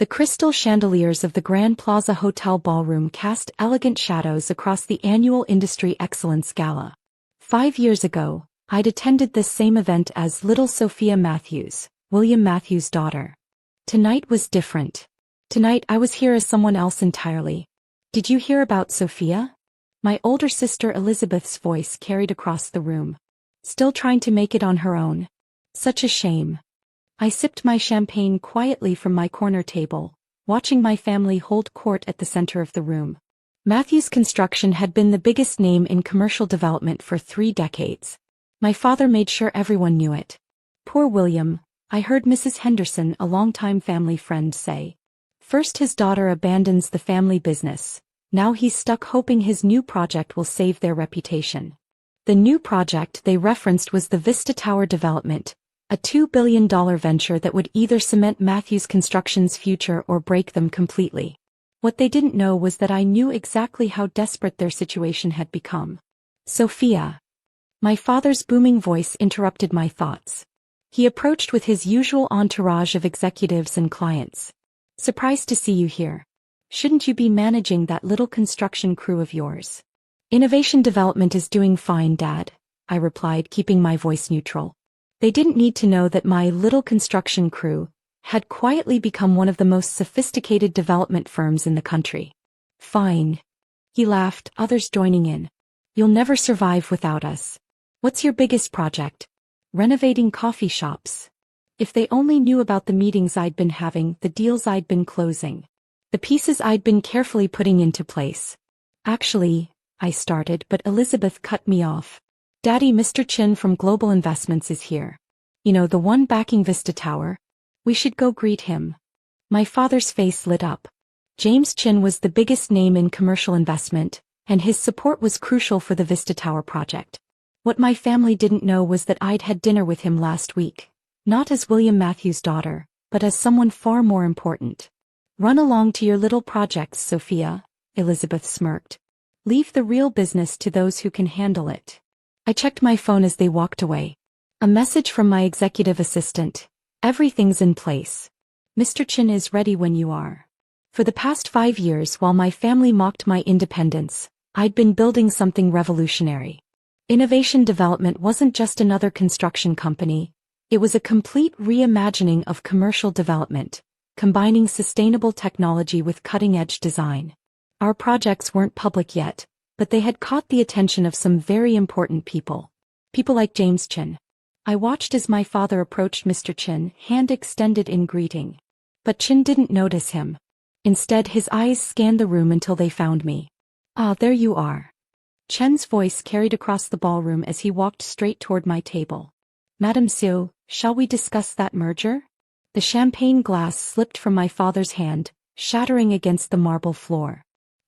The crystal chandeliers of the Grand Plaza Hotel ballroom cast elegant shadows across the annual Industry Excellence Gala. 5 years ago, I'd attended this same event as little Sophia Matthews, William Matthews' daughter. Tonight was different. Tonight I was here as someone else entirely. Did you hear about Sophia? My older sister Elizabeth's voice carried across the room. Still trying to make it on her own. Such a shame. I sipped my champagne quietly from my corner table, watching my family hold court at the center of the room. Matthews Construction had been the biggest name in commercial development for 3 decades. My father made sure everyone knew it. Poor William, I heard Mrs. Henderson, a longtime family friend, say. First his daughter abandons the family business, now he's stuck hoping his new project will save their reputation. The new project they referenced was the Vista Tower development, a $2 billion venture that would either cement Matthews Construction's future or break them completely. What they didn't know was that I knew exactly how desperate their situation had become. Sophia. My father's booming voice interrupted my thoughts. He approached with his usual entourage of executives and clients. Surprised to see you here. Shouldn't you be managing that little construction crew of yours? Innovation development is doing fine, Dad, I replied, keeping my voice neutral. They didn't need to know that my little construction crew had quietly become one of the most sophisticated development firms in the country. Fine. He laughed, others joining in. You'll never survive without us. What's your biggest project? Renovating coffee shops. If they only knew about the meetings I'd been having, the deals I'd been closing, the pieces I'd been carefully putting into place. Actually, I started, but Elizabeth cut me off. Daddy, Mr. Chin from Global Investments is here. You know, the one backing Vista Tower? We should go greet him. My father's face lit up. James Chin was the biggest name in commercial investment, and his support was crucial for the Vista Tower project. What my family didn't know was that I'd had dinner with him last week, not as William Matthews' daughter, but as someone far more important. Run along to your little projects, Sophia, Elizabeth smirked. Leave the real business to those who can handle it. I checked my phone as they walked away. A message from my executive assistant. Everything's in place. Mr. Chin is ready when you are. For the past 5 years, while my family mocked my independence, I'd been building something revolutionary. Innovation development wasn't just another construction company. It was a complete reimagining of commercial development, combining sustainable technology with cutting-edge design. Our projects weren't public yet, but they had caught the attention of some very important people. People like James Chin. I watched as my father approached Mr. Chin, hand extended in greeting. But Chin didn't notice him. Instead, his eyes scanned the room until they found me. Ah, there you are. Chen's voice carried across the ballroom as he walked straight toward my table. Madam Seo, shall we discuss that merger? The champagne glass slipped from my father's hand, shattering against the marble floor.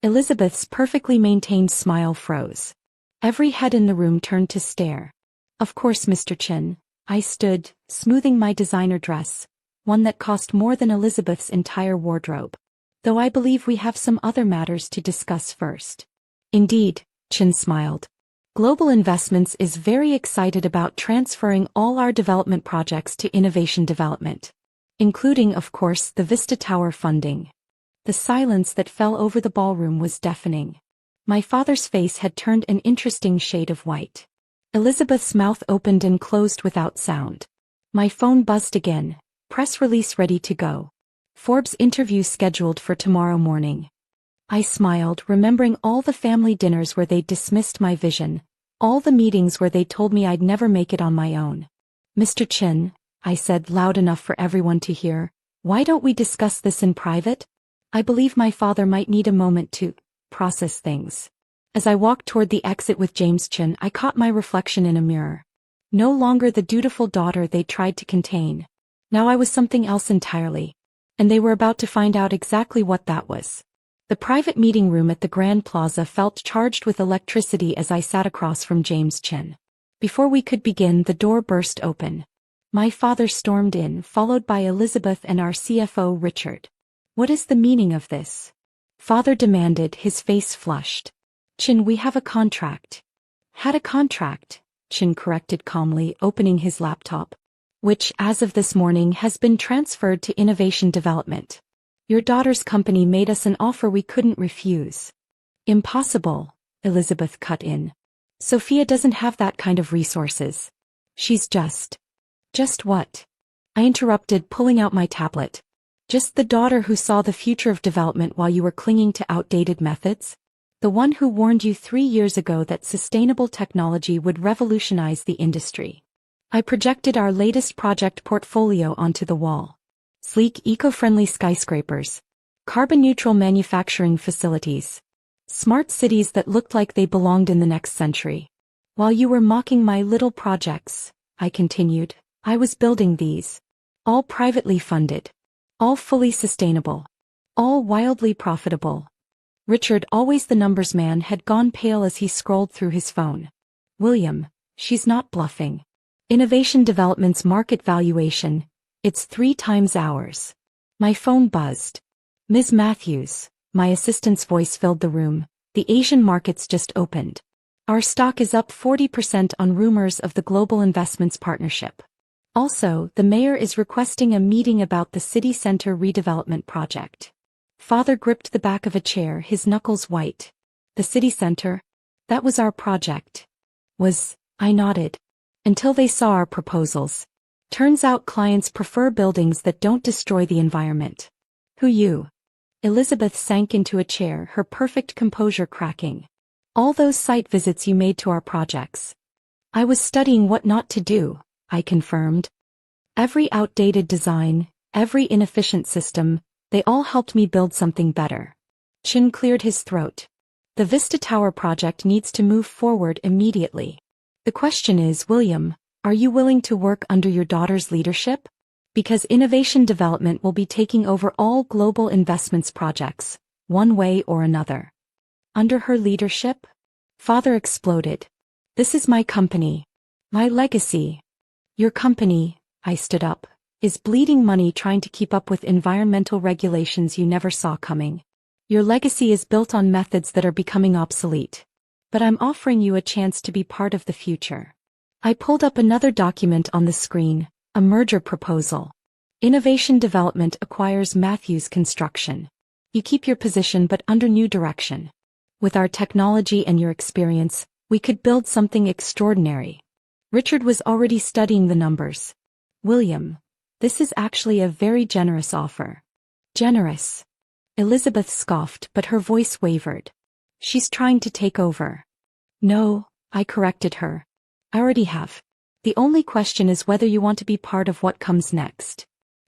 Elizabeth's perfectly maintained smile froze. Every head in the room turned to stare. Of course, Mr. Chin. I stood, smoothing my designer dress, one that cost more than Elizabeth's entire wardrobe. Though I believe we have some other matters to discuss first. Indeed, Chin smiled. Global Investments is very excited about transferring all our development projects to innovation development, including, of course, the Vista Tower funding. The silence that fell over the ballroom was deafening. My father's face had turned an interesting shade of white. Elizabeth's mouth opened and closed without sound. My phone buzzed again, press release ready to go. Forbes interview scheduled for tomorrow morning. I smiled, remembering all the family dinners where they dismissed my vision, all the meetings where they told me I'd never make it on my own. Mr. Chin, I said loud enough for everyone to hear, why don't we discuss this in private? I believe my father might need a moment to process things. As I walked toward the exit with James Chin, I caught my reflection in a mirror. No longer the dutiful daughter they tried to contain. Now I was something else entirely. And they were about to find out exactly what that was. The private meeting room at the Grand Plaza felt charged with electricity as I sat across from James Chin. Before we could begin, the door burst open. My father stormed in, followed by Elizabeth and our CFO Richard. What is the meaning of this? Father demanded, his face flushed. Chin, we have a contract. Had a contract, Chin corrected calmly, opening his laptop. Which, as of this morning, has been transferred to innovation development. Your daughter's company made us an offer we couldn't refuse. Impossible, Elizabeth cut in. Sophia doesn't have that kind of resources. She's just. Just what? I interrupted, pulling out my tablet. Just the daughter who saw the future of development while you were clinging to outdated methods? The one who warned you 3 years ago that sustainable technology would revolutionize the industry. I projected our latest project portfolio onto the wall. Sleek, eco-friendly skyscrapers. Carbon-neutral manufacturing facilities. Smart cities that looked like they belonged in the next century. While you were mocking my little projects, I continued, I was building these. All privately funded. All fully sustainable. All wildly profitable. Richard, always the numbers man, had gone pale as he scrolled through his phone. William, she's not bluffing. Innovation Development's market valuation, it's 3 times ours. My phone buzzed. Ms. Matthews, my assistant's voice filled the room, the Asian markets just opened. Our stock is up 40% on rumors of the Global Investments Partnership. Also, the mayor is requesting a meeting about the city center redevelopment project. Father gripped the back of a chair, his knuckles white. The city center? That was our project. I nodded. Until they saw our proposals. Turns out clients prefer buildings that don't destroy the environment. Who you? Elizabeth sank into a chair, her perfect composure cracking. All those site visits you made to our projects. I was studying what not to do, I confirmed. Every outdated design, every inefficient system, they all helped me build something better. Chin cleared his throat. The Vista Tower project needs to move forward immediately. The question is, William, are you willing to work under your daughter's leadership? Because innovation development will be taking over all global investments projects, one way or another. Under her leadership? Father exploded. This is my company. My legacy. Your company, I stood up, is bleeding money trying to keep up with environmental regulations you never saw coming. Your legacy is built on methods that are becoming obsolete. But I'm offering you a chance to be part of the future. I pulled up another document on the screen, a merger proposal. Innovation Development acquires Matthews Construction. You keep your position but under new direction. With our technology and your experience, we could build something extraordinary. Richard was already studying the numbers. William, this is actually a very generous offer. Generous. Elizabeth scoffed, but her voice wavered. She's trying to take over. No, I corrected her. I already have. The only question is whether you want to be part of what comes next.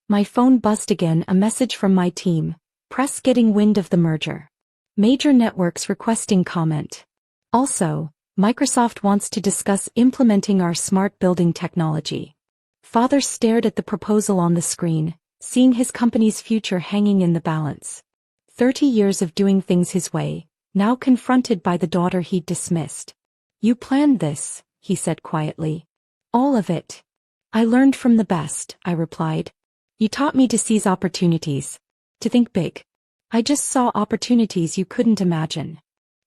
My phone buzzed again, a message from my team. Press getting wind of the merger. Major networks requesting comment. Also, Microsoft wants to discuss implementing our smart building technology. Father stared at the proposal on the screen, seeing his company's future hanging in the balance. 30 years of doing things his way, now confronted by the daughter he'd dismissed. You planned this, he said quietly. All of it. I learned from the best, I replied. You taught me to seize opportunities. To think big. I just saw opportunities you couldn't imagine.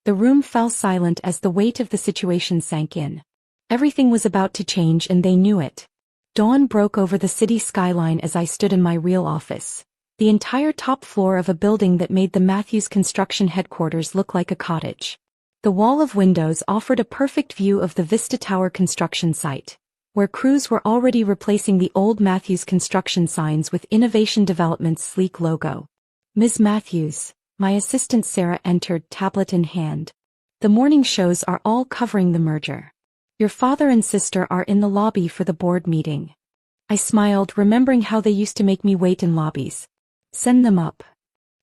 The room fell silent as the weight of the situation sank in. Everything was about to change and they knew it. Dawn broke over the city skyline as I stood in my real office. The entire top floor of a building that made the Matthews Construction headquarters look like a cottage. The wall of windows offered a perfect view of the Vista Tower construction site, where crews were already replacing the old Matthews Construction signs with Innovation Development's sleek logo. Ms. Matthews, my assistant Sarah entered, tablet in hand. The morning shows are all covering the merger. Your father and sister are in the lobby for the board meeting. I smiled, remembering how they used to make me wait in lobbies. Send them up.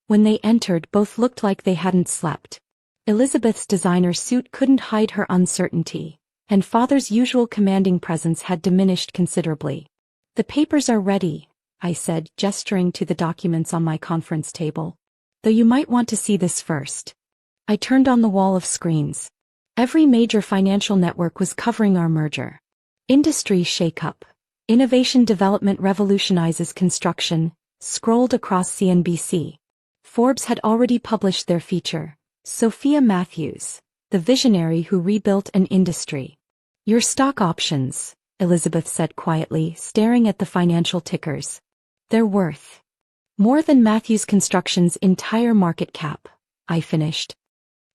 When they entered, both looked like they hadn't slept. Elizabeth's designer suit couldn't hide her uncertainty, and Father's usual commanding presence had diminished considerably. The papers are ready, I said, gesturing to the documents on my conference table. Though you might want to see this first. I turned on the wall of screens. Every major financial network was covering our merger. Industry shakeup. Innovation Development revolutionizes construction, scrolled across CNBC. Forbes had already published their feature, Sophia Matthews, the visionary who rebuilt an industry. Your stock options, Elizabeth said quietly, staring at the financial tickers. They're worth. More than Matthews Construction's entire market cap, I finished.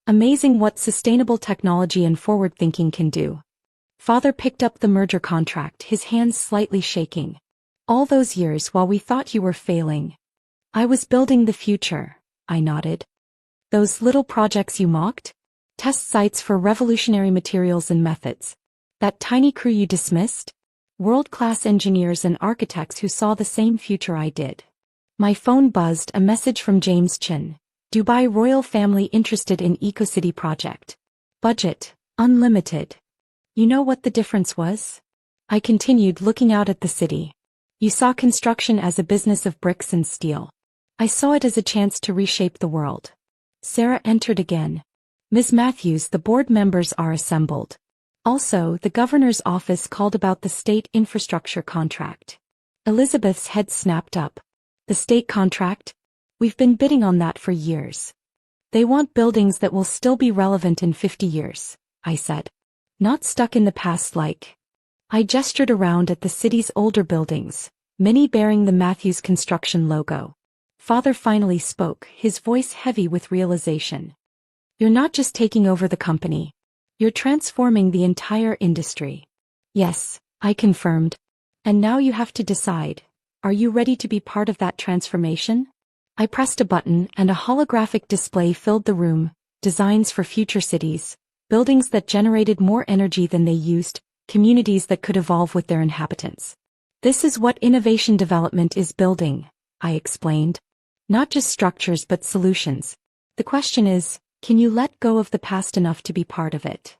Amazing what sustainable technology and forward thinking can do. Father picked up the merger contract, his hands slightly shaking. All those years while we thought you were failing. I was building the future, I nodded. Those little projects you mocked? Test sites for revolutionary materials and methods. That tiny crew you dismissed? World-class engineers and architects who saw the same future I did. My phone buzzed, a message from James Chin. Dubai royal family interested in EcoCity project. Budget, unlimited. You know what the difference was? I continued, looking out at the city. You saw construction as a business of bricks and steel. I saw it as a chance to reshape the world. Sarah entered again. Ms. Matthews, the board members are assembled. Also, the governor's office called about the state infrastructure contract. Elizabeth's head snapped up. The state contract? We've been bidding on that for years. They want buildings that will still be relevant in 50 years, I said. Not stuck in the past like. I gestured around at the city's older buildings, many bearing the Matthews Construction logo. Father finally spoke, his voice heavy with realization. You're not just taking over the company. You're transforming the entire industry. Yes, I confirmed. And now you have to decide. Are you ready to be part of that transformation? I pressed a button and a holographic display filled the room, designs for future cities, buildings that generated more energy than they used, communities that could evolve with their inhabitants. This is what innovation development is building, I explained. Not just structures but solutions. The question is, can you let go of the past enough to be part of it?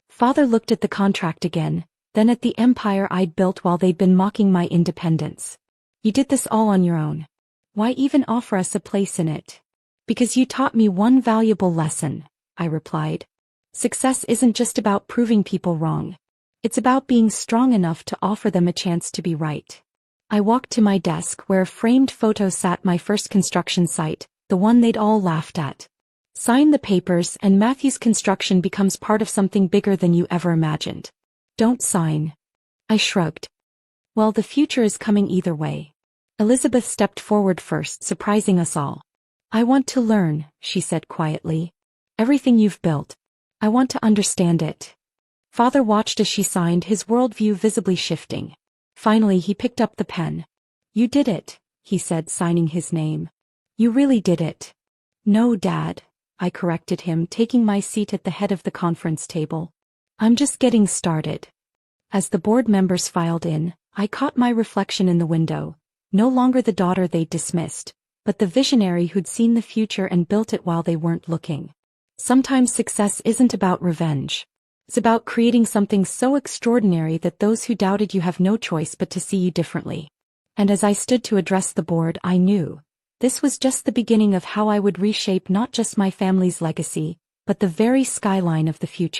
Father looked at the contract again, then at the empire I'd built while they'd been mocking my independence. You did this all on your own. Why even offer us a place in it? Because you taught me one valuable lesson, I replied. Success isn't just about proving people wrong. It's about being strong enough to offer them a chance to be right. I walked to my desk where a framed photo sat, my first construction site, the one they'd all laughed at. Sign the papers and Matthews Construction becomes part of something bigger than you ever imagined. Don't sign. I shrugged. Well, the future is coming either way. Elizabeth stepped forward first, surprising us all. I want to learn, she said quietly. Everything you've built. I want to understand it. Father watched as she signed, his worldview visibly shifting. Finally he picked up the pen. You did it, he said, signing his name. You really did it. No, Dad, I corrected him, taking my seat at the head of the conference table. I'm just getting started. As the board members filed in, I caught my reflection in the window. No longer the daughter they'd dismissed, but the visionary who'd seen the future and built it while they weren't looking. Sometimes success isn't about revenge. It's about creating something so extraordinary that those who doubted you have no choice but to see you differently. And as I stood to address the board, I knew this was just the beginning of how I would reshape not just my family's legacy, but the very skyline of the future.